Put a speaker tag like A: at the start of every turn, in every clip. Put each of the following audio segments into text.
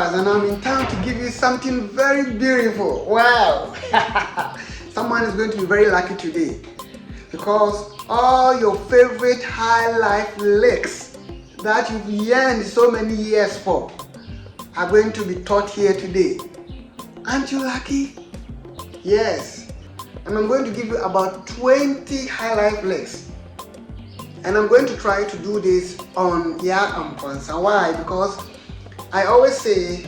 A: Stars, and I'm in town to give you something very beautiful. Wow! Someone is going to be very lucky today because all your favorite high life licks that you've yearned so many years for are going to be taught here today. Aren't you lucky? Yes. And I'm going to give you about 20 high life licks. And I'm going to try to do this on Ya Amponsa. Why? Because I always say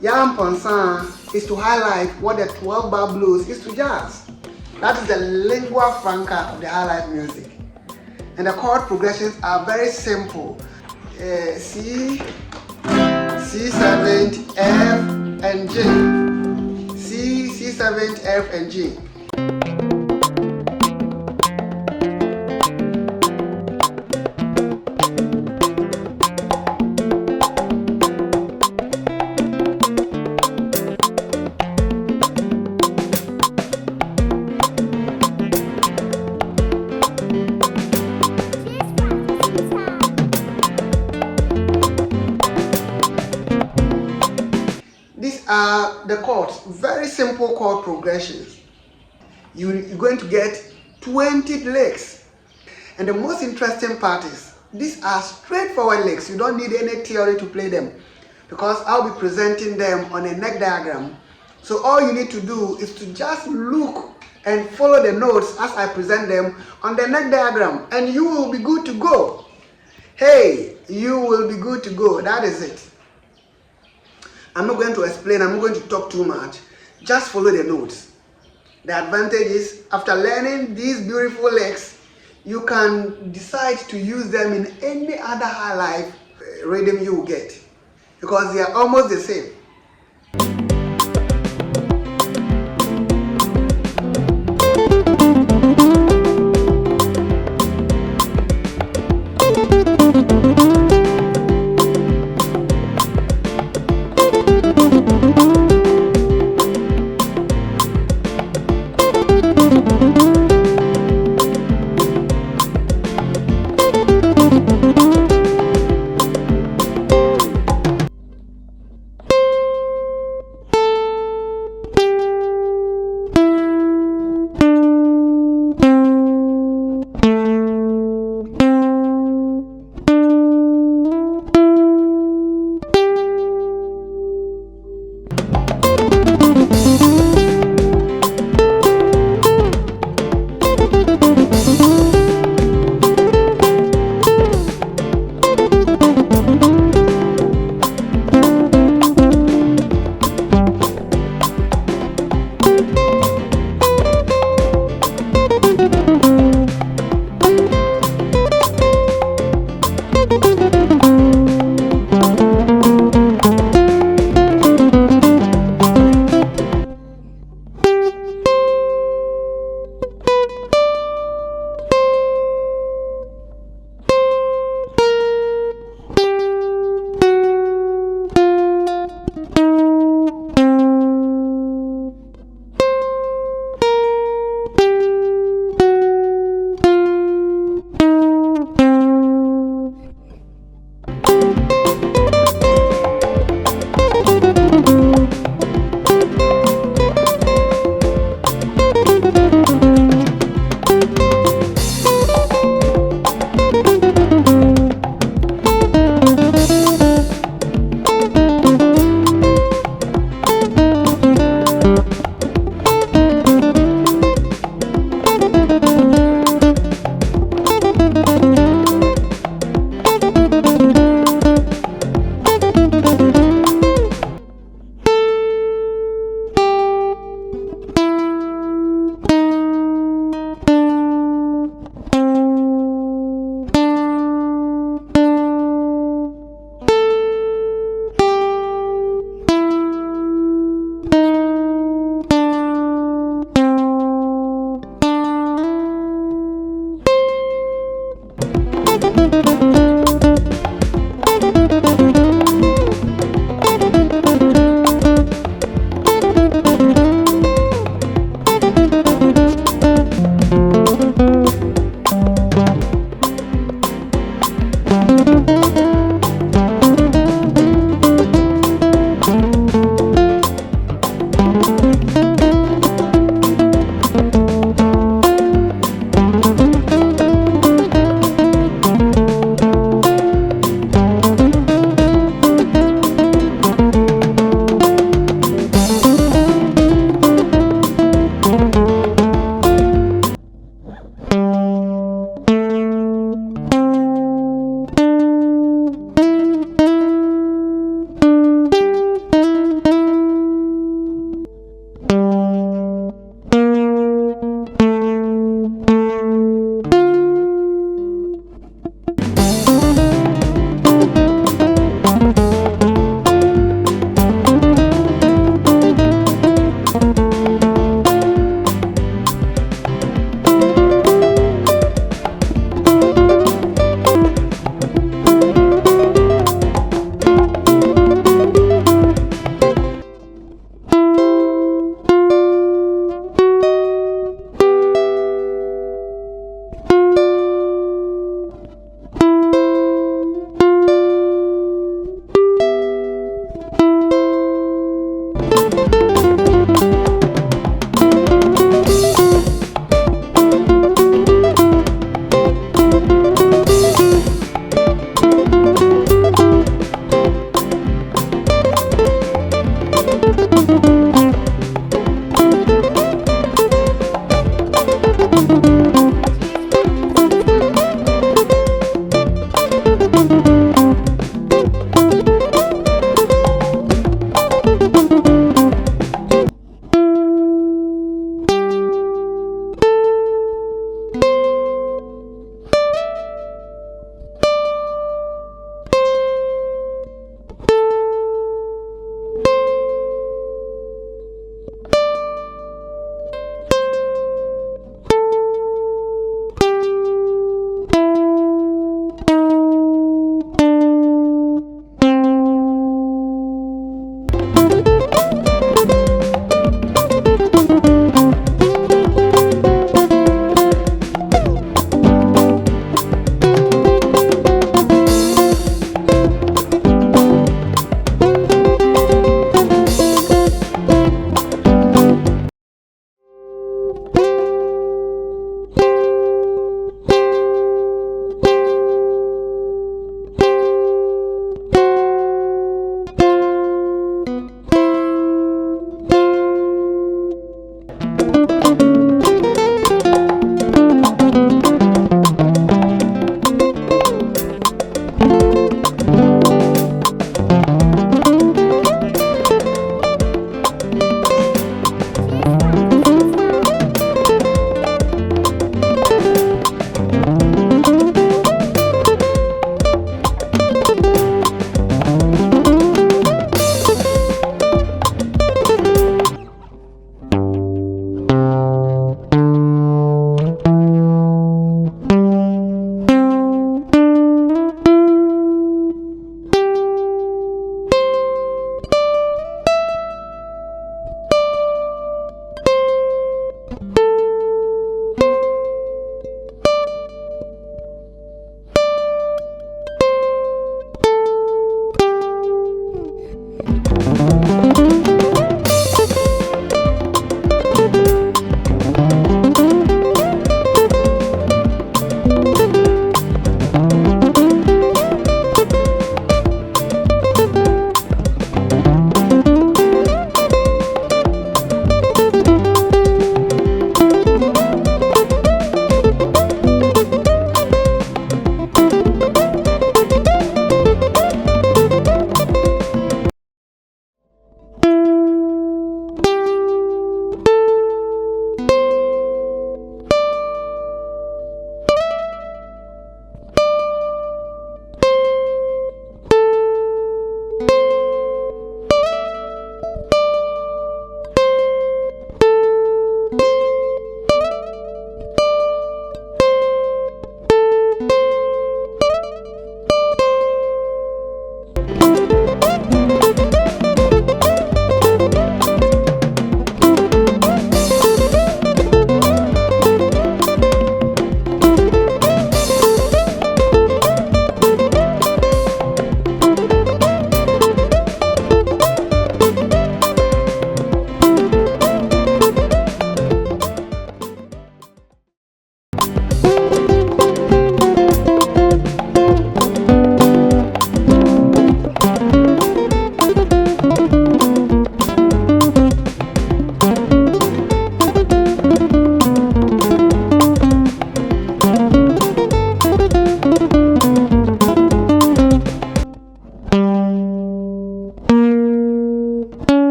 A: Ya Amponsa is to highlight what the 12-bar blues is to jazz. That is the lingua franca of the high life music. And the chord progressions are very simple. C, C7, F, and G. C, C7, F, and G. These are the chords, very simple chord progressions. You're going to get 20 licks. And the most interesting part is, these are straightforward licks. You don't need any theory to play them because I'll be presenting them on a neck diagram. So all you need to do is to just look and follow the notes as I present them on the neck diagram and you will be good to go. Hey, you will be good to go. That is it. I'm not going to explain, I'm not going to talk too much. Just follow the notes. The advantage is, after learning these beautiful licks, you can decide to use them in any other high life rhythm you get because they are almost the same.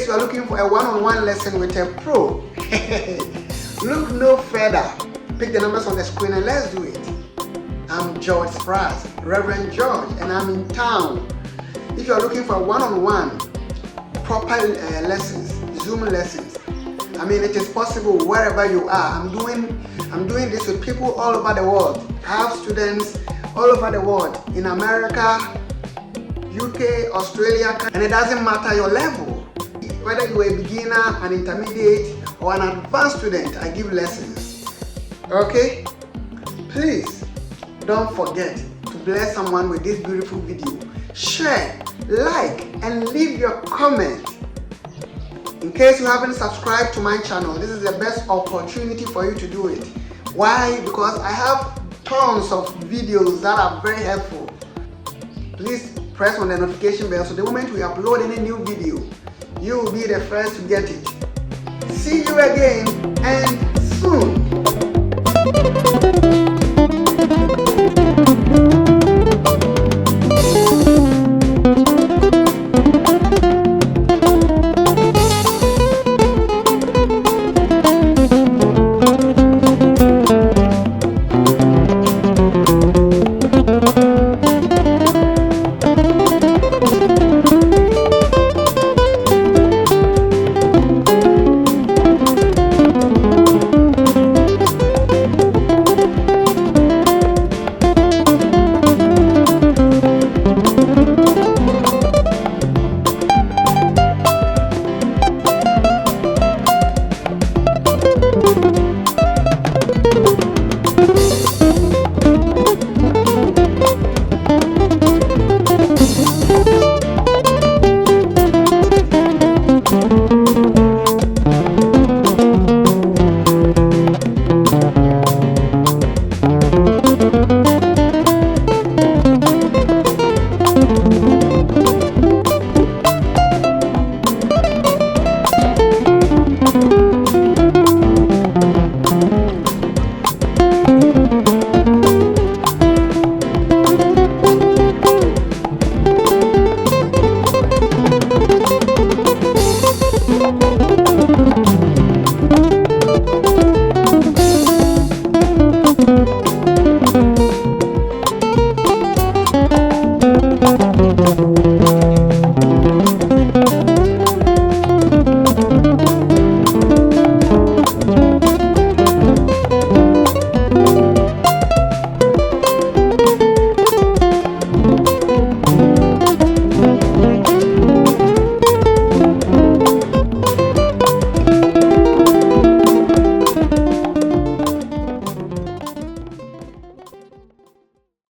A: case you are looking for a one-on-one lesson with a pro, look no further. Pick the numbers on the screen and let's do it. I'm George Spraz, Reverend George, and I'm in town. If you are looking for one-on-one proper lessons, Zoom lessons, I mean, it is possible wherever you are. I'm doing this with people all over the world. I have students all over the world, in America, UK, Australia, and it doesn't matter your level. Whether you're a beginner, an intermediate, or an advanced student, I give lessons. Okay? Please don't forget to bless someone with this beautiful video. Share, like, and leave your comment. In case you haven't subscribed to my channel, this is the best opportunity for you to do it. Why? Because I have tons of videos that are very helpful. Please press on the notification bell so the moment we upload any new video, you will be the first to get it. See you again and soon.